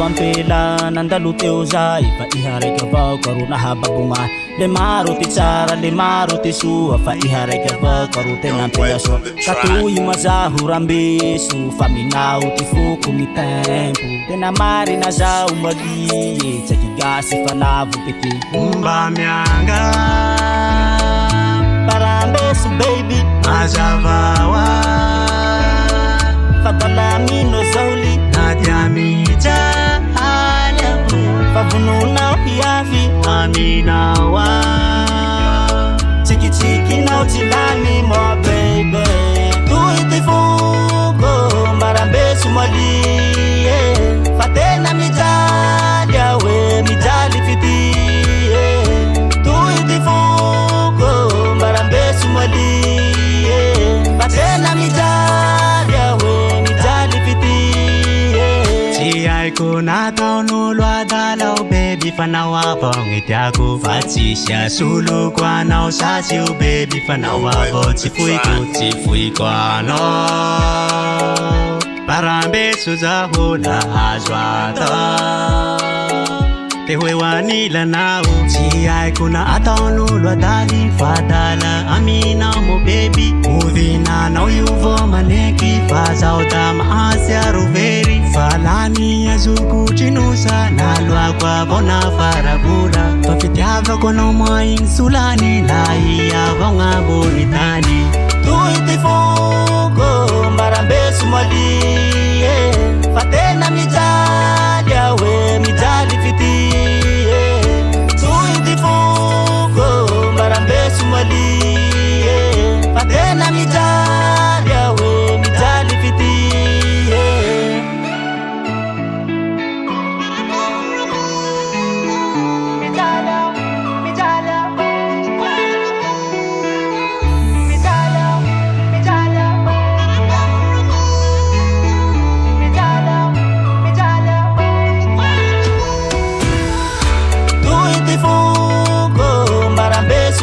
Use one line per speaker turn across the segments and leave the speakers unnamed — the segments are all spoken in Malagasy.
ampela nandalo teo zay fa iha raiky avao karo nahababogna le maro ty tsara le maro ty soa fa iha raiky avao karo tena ampela soa katoy mazaho rambeso fa minao ty foko mitempo tena marina zao malie tsaky gasy fa lavo pety
mba mianga
parambeso baby
mazavawa
fatalamino zauli
nadiamija halamu
favununao hiavi
aminawa
chiki chiki nao chilani mo baby tuiti fugo marambesu malie fatena mijalia we mijali fitie tuiti fugo marambesu malie fatena mijalia we mijali fitie
Siai ko natao nulwa dalaw baby fanawa pangitiako fatsisya sulu ko anao sasiu baby fanawa po tifui ko ano parambesu za hula azwata te huewanila nao Siai ko na atao nulwa dali fadala amina mo baby uvina nao yuvo maneki fazauta maasya ruveri falani azuku chinusa nalwa kwa bona farabula fafitiava kono maing sulani lai avonga bonitani
tuiti fugo marambesu malie fatena mijalia we mijali fitie tuiti fugo marambesu malie fatena mijalia we mijali fitie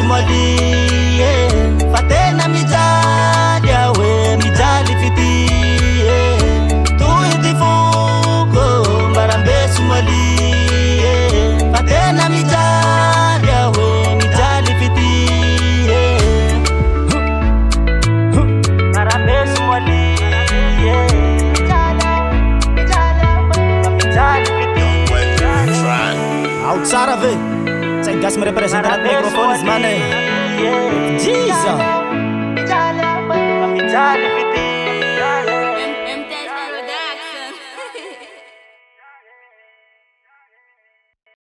malie fatena mijalia we mijali fitie tuiti fugo marambesu malie fatena mijalia we mijali fitie marambesu malie mijali fitie outsara ve Saya gas merepresentasi mikrofonis mana?